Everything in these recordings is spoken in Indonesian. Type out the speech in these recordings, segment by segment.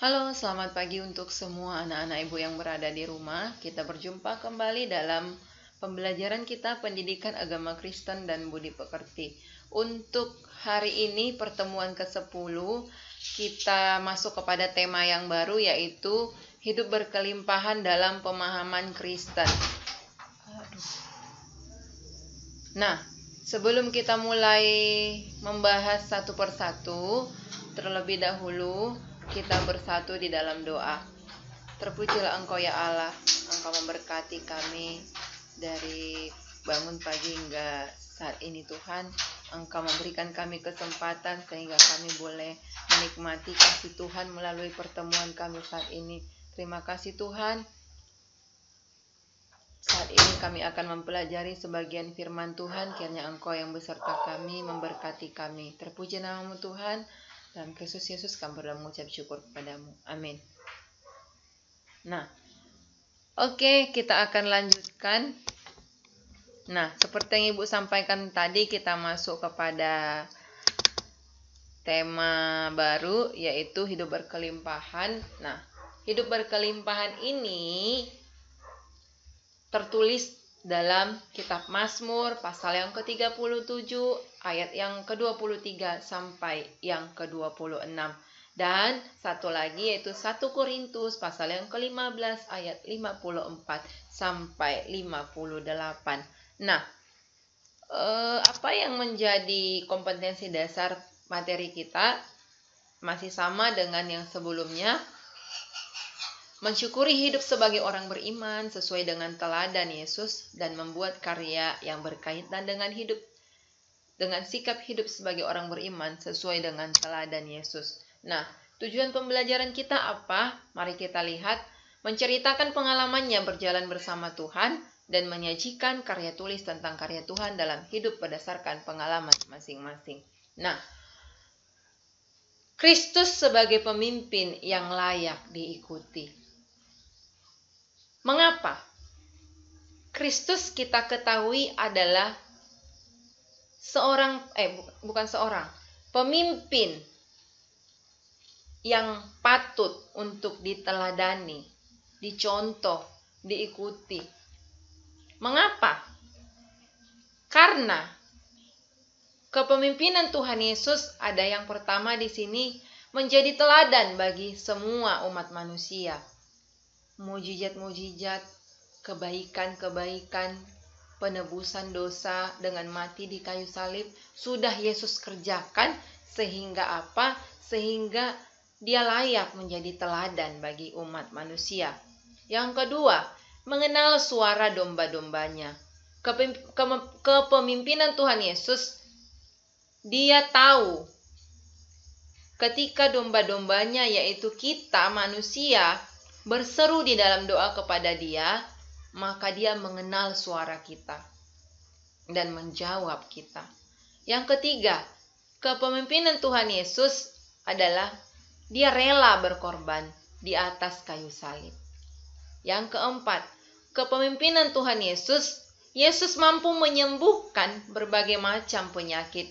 Halo, selamat pagi untuk semua anak-anak ibu yang berada di rumah. Kita berjumpa kembali dalam pembelajaran kita Pendidikan Agama Kristen dan Budi Pekerti. Untuk hari ini pertemuan ke-10, kita masuk kepada tema yang baru, yaitu hidup berkelimpahan dalam pemahaman Kristen. Nah, sebelum kita mulai membahas satu persatu, terlebih dahulu kita bersatu di dalam doa. Terpujilah Engkau ya Allah, Engkau memberkati kami dari bangun pagi hingga saat ini Tuhan. Engkau memberikan kami kesempatan sehingga kami boleh menikmati kasih Tuhan melalui pertemuan kami saat ini. Terima kasih Tuhan. Saat ini kami akan mempelajari sebagian firman Tuhan. Kiranya Engkau yang beserta kami, memberkati kami. Terpuji nama-Mu Tuhan. Dalam Kristus Yesus kami berdoa mengucap syukur kepadamu. Amin. Nah, oke, kita akan lanjutkan. Nah, seperti yang Ibu sampaikan tadi, kita masuk kepada tema baru, yaitu hidup berkelimpahan. Nah, hidup berkelimpahan ini tertulis dalam kitab Mazmur pasal yang ke-37 ayat yang ke-23 sampai yang ke-26. Dan satu lagi yaitu 1 Korintus pasal yang ke-15 ayat 54 sampai 58. Nah, apa yang menjadi kompetensi dasar materi kita masih sama dengan yang sebelumnya. Mensyukuri hidup sebagai orang beriman sesuai dengan teladan Yesus dan membuat karya yang berkaitan dengan sikap hidup sebagai orang beriman sesuai dengan teladan Yesus. Nah, tujuan pembelajaran kita apa? Mari kita lihat. Menceritakan pengalamannya berjalan bersama Tuhan dan menyajikan karya tulis tentang karya Tuhan dalam hidup berdasarkan pengalaman masing-masing. Nah, Kristus sebagai pemimpin yang layak diikuti. Mengapa? Kristus kita ketahui adalah pemimpin yang patut untuk diteladani, dicontoh, diikuti. Mengapa? Karena kepemimpinan Tuhan Yesus ada yang pertama di sini menjadi teladan bagi semua umat manusia. Mujizat-mujizat, kebaikan-kebaikan, penebusan dosa dengan mati di kayu salib sudah Yesus kerjakan sehingga apa? Sehingga dia layak menjadi teladan bagi umat manusia. Yang kedua, mengenal suara domba-dombanya. Kepemimpinan Tuhan Yesus, dia tahu ketika domba-dombanya yaitu kita manusia berseru di dalam doa kepada dia, maka dia mengenal suara kita dan menjawab kita. Yang ketiga, kepemimpinan Tuhan Yesus adalah dia rela berkorban di atas kayu salib. Yang keempat, kepemimpinan Tuhan Yesus, Yesus mampu menyembuhkan berbagai macam penyakit,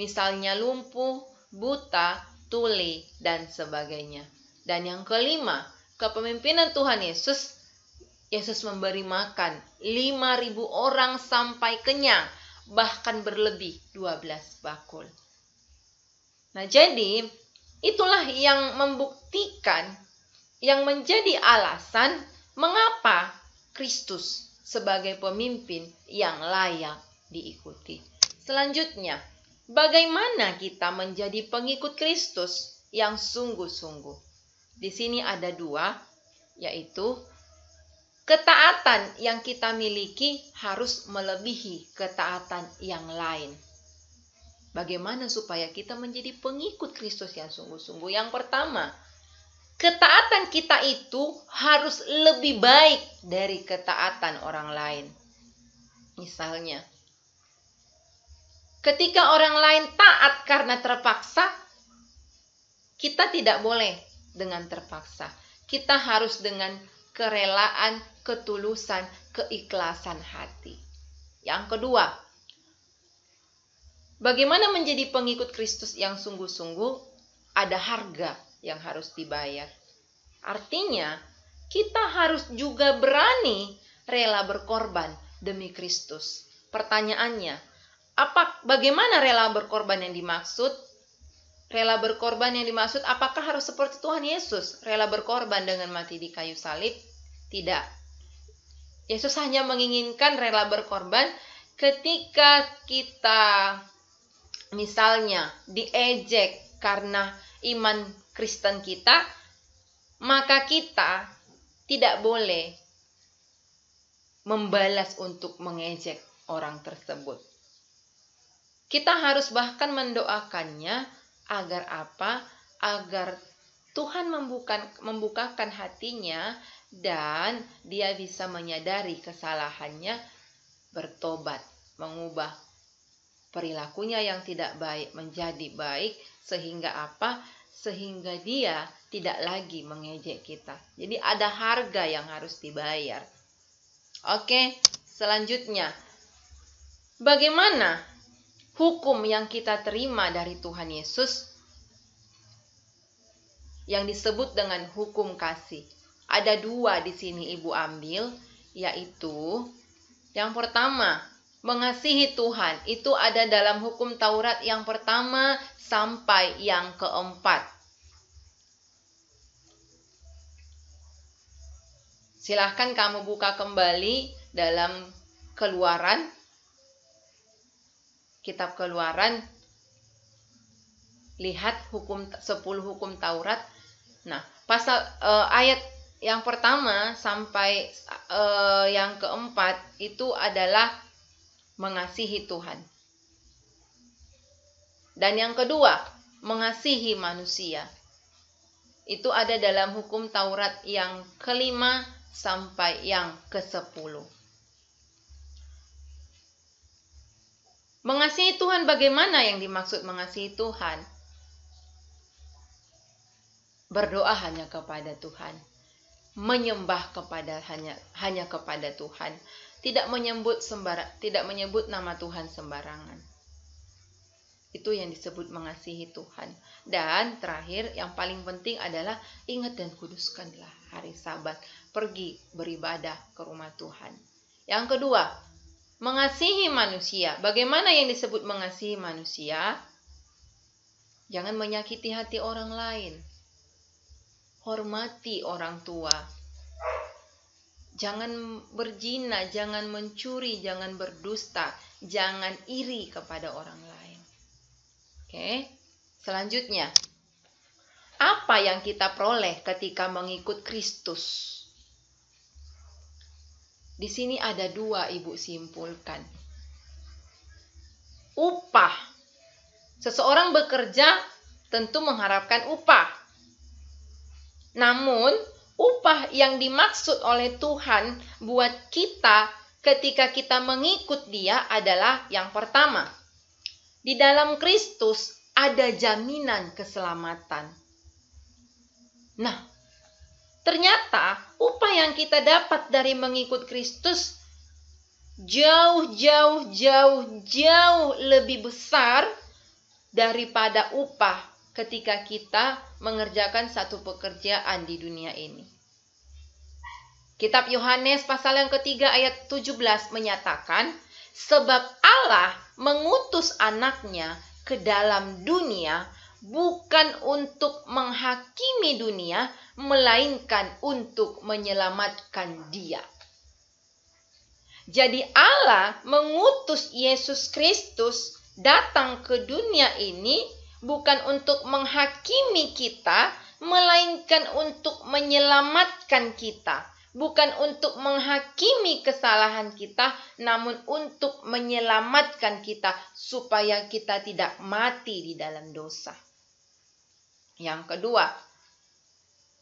misalnya lumpuh, buta, tuli, dan sebagainya. Dan yang kelima, kepemimpinan Tuhan Yesus, Yesus memberi makan 5.000 orang sampai kenyang, bahkan berlebih 12 bakul. Nah, jadi itulah yang membuktikan, yang menjadi alasan mengapa Kristus sebagai pemimpin yang layak diikuti. Selanjutnya, bagaimana kita menjadi pengikut Kristus yang sungguh-sungguh? Di sini ada dua, yaitu ketaatan yang kita miliki harus melebihi ketaatan yang lain. Bagaimana supaya kita menjadi pengikut Kristus yang sungguh-sungguh? Yang pertama, ketaatan kita itu harus lebih baik dari ketaatan orang lain. Misalnya, ketika orang lain taat karena terpaksa, kita tidak boleh dengan terpaksa. Kita harus dengan kerelaan, ketulusan, keikhlasan hati. Yang kedua, bagaimana menjadi pengikut Kristus yang sungguh-sungguh? Ada harga yang harus dibayar. Artinya, kita harus juga berani rela berkorban demi Kristus. Pertanyaannya, bagaimana rela berkorban yang dimaksud? Rela berkorban yang dimaksud apakah harus seperti Tuhan Yesus, rela berkorban dengan mati di kayu salib? Tidak. Yesus hanya menginginkan rela berkorban ketika kita misalnya diejek karena iman Kristen kita, maka kita tidak boleh membalas untuk mengejek orang tersebut. Kita harus bahkan mendoakannya agar apa? Agar Tuhan membukakan hatinya dan dia bisa menyadari kesalahannya, bertobat, mengubah perilakunya yang tidak baik menjadi baik, sehingga apa? Sehingga dia tidak lagi mengejek kita. Jadi ada harga yang harus dibayar. Oke, selanjutnya. Bagaimana hukum yang kita terima dari Tuhan Yesus yang disebut dengan hukum kasih? Ada 2 di sini Ibu ambil, yaitu yang pertama, mengasihi Tuhan. Itu ada dalam hukum Taurat yang pertama sampai yang keempat. Silahkan kamu buka kembali dalam Keluaran, kitab Keluaran, lihat 10 hukum Taurat. Nah, ayat yang pertama sampai yang keempat itu adalah mengasihi Tuhan. Dan yang kedua, mengasihi manusia. Itu ada dalam hukum Taurat yang kelima sampai yang ke-10. Mengasihi Tuhan, bagaimana yang dimaksud mengasihi Tuhan? Berdoa hanya kepada Tuhan. Menyembah hanya kepada Tuhan. Tidak menyebut nama Tuhan sembarangan. Itu yang disebut mengasihi Tuhan. Dan terakhir, yang paling penting adalah ingat dan kuduskanlah hari Sabat. Pergi beribadah ke rumah Tuhan. Yang kedua, mengasihi manusia. Bagaimana yang disebut mengasihi manusia? Jangan menyakiti hati orang lain. Hormati orang tua. Jangan berzina, jangan mencuri, jangan berdusta, jangan iri kepada orang lain. Oke, selanjutnya. Apa yang kita peroleh ketika mengikut Kristus? Di sini ada 2 Ibu simpulkan. Upah. Seseorang bekerja tentu mengharapkan upah. Namun, upah yang dimaksud oleh Tuhan buat kita ketika kita mengikut Dia adalah yang pertama. Di dalam Kristus ada jaminan keselamatan. Nah, ternyata upah yang kita dapat dari mengikut Kristus jauh lebih besar daripada upah ketika kita mengerjakan satu pekerjaan di dunia ini. Kitab Yohanes pasal yang ketiga ayat 17 menyatakan, sebab Allah mengutus anaknya ke dalam dunia bukan untuk menghakimi dunia, melainkan untuk menyelamatkan dia. Jadi Allah mengutus Yesus Kristus datang ke dunia ini bukan untuk menghakimi kita, melainkan untuk menyelamatkan kita. Bukan untuk menghakimi kesalahan kita, namun untuk menyelamatkan kita supaya kita tidak mati di dalam dosa. Yang kedua,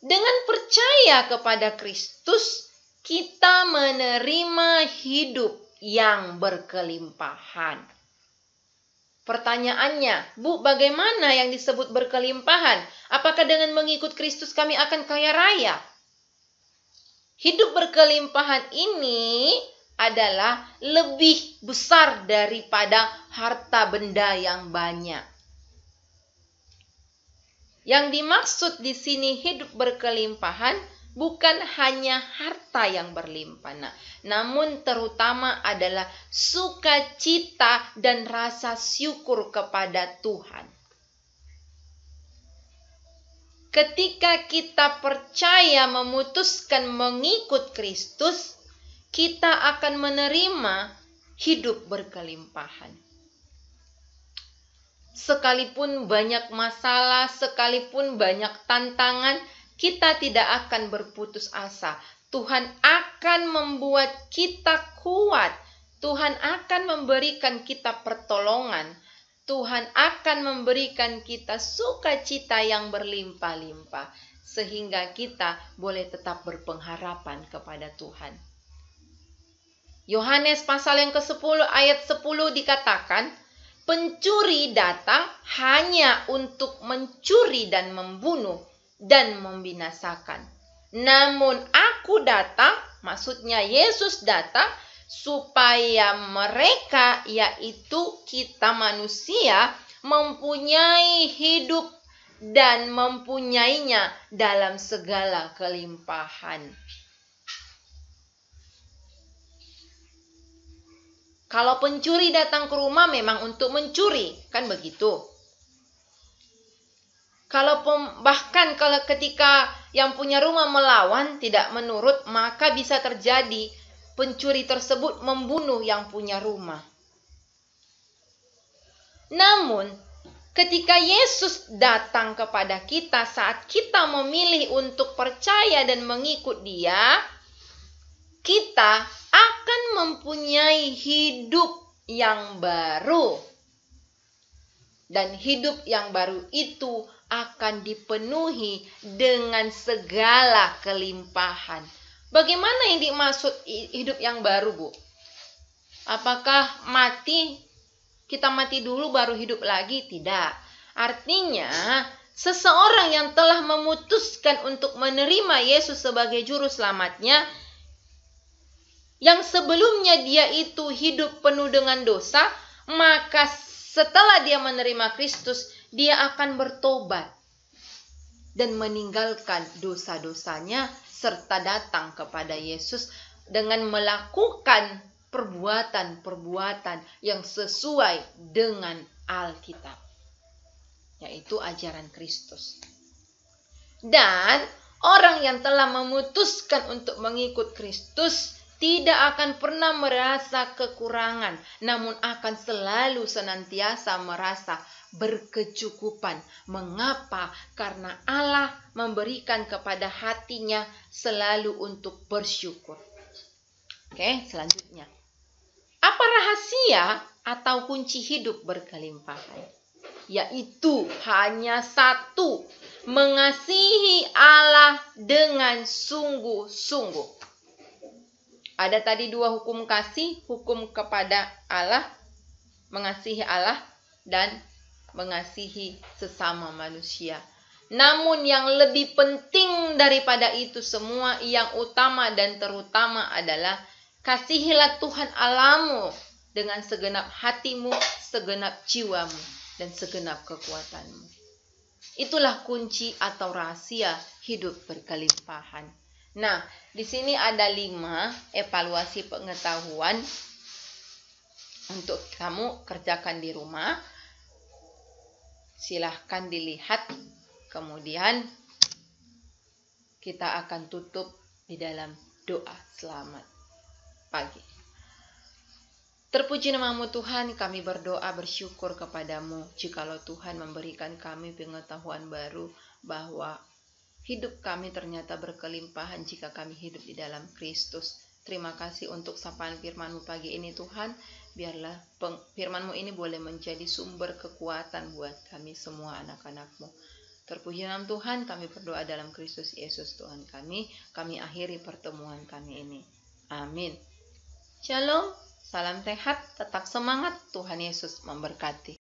dengan percaya kepada Kristus, kita menerima hidup yang berkelimpahan. Pertanyaannya, Bu, bagaimana yang disebut berkelimpahan? Apakah dengan mengikut Kristus kami akan kaya raya? Hidup berkelimpahan ini adalah lebih besar daripada harta benda yang banyak. Yang dimaksud di sini hidup berkelimpahan bukan hanya harta yang berlimpah, namun terutama adalah sukacita dan rasa syukur kepada Tuhan. Ketika kita percaya memutuskan mengikut Kristus, kita akan menerima hidup berkelimpahan. Sekalipun banyak masalah, sekalipun banyak tantangan, kita tidak akan berputus asa. Tuhan akan membuat kita kuat. Tuhan akan memberikan kita pertolongan. Tuhan akan memberikan kita sukacita yang berlimpah-limpah. Sehingga kita boleh tetap berpengharapan kepada Tuhan. Yohanes pasal yang ke-10 ayat 10 dikatakan, pencuri datang hanya untuk mencuri dan membunuh dan membinasakan. Namun aku datang, maksudnya Yesus datang, supaya mereka, yaitu kita manusia, mempunyai hidup dan mempunyainya dalam segala kelimpahan. Kalau pencuri datang ke rumah memang untuk mencuri, kan begitu. Bahkan kalau ketika yang punya rumah melawan, tidak menurut, maka bisa terjadi pencuri tersebut membunuh yang punya rumah. Namun, ketika Yesus datang kepada kita saat kita memilih untuk percaya dan mengikut Dia, kita akan mempunyai hidup yang baru. Dan hidup yang baru itu akan dipenuhi dengan segala kelimpahan. Bagaimana yang dimaksud hidup yang baru, Bu? Apakah kita mati dulu baru hidup lagi? Tidak. Artinya, seseorang yang telah memutuskan untuk menerima Yesus sebagai juru selamatnya, yang sebelumnya dia itu hidup penuh dengan dosa, maka setelah dia menerima Kristus, dia akan bertobat dan meninggalkan dosa-dosanya serta datang kepada Yesus dengan melakukan perbuatan-perbuatan yang sesuai dengan Alkitab, yaitu ajaran Kristus. Dan orang yang telah memutuskan untuk mengikut Kristus tidak akan pernah merasa kekurangan, namun akan selalu senantiasa merasa berkecukupan. Mengapa? Karena Allah memberikan kepada hatinya selalu untuk bersyukur. Oke, selanjutnya. Apa rahasia atau kunci hidup berkelimpahan? Yaitu hanya satu, mengasihi Allah dengan sungguh-sungguh. Ada tadi dua hukum kasih, hukum kepada Allah, mengasihi Allah, dan mengasihi sesama manusia. Namun yang lebih penting daripada itu semua, yang utama dan terutama adalah kasihilah Tuhan Allahmu dengan segenap hatimu, segenap jiwamu, dan segenap kekuatanmu. Itulah kunci atau rahasia hidup berkelimpahan. Nah, di sini ada 5 evaluasi pengetahuan untuk kamu kerjakan di rumah. Silahkan dilihat. Kemudian kita akan tutup di dalam doa selamat pagi. Terpuji namamu Tuhan, kami berdoa bersyukur kepadamu jikalau Tuhan memberikan kami pengetahuan baru bahwa hidup kami ternyata berkelimpahan jika kami hidup di dalam Kristus. Terima kasih untuk sapaan firman-Mu pagi ini Tuhan. Biarlah firman-Mu ini boleh menjadi sumber kekuatan buat kami semua anak-anak-Mu. Terpuji nama Tuhan, kami berdoa dalam Kristus Yesus Tuhan kami. Kami akhiri pertemuan kami ini. Amin. Shalom, salam sehat, tetap semangat. Tuhan Yesus memberkati.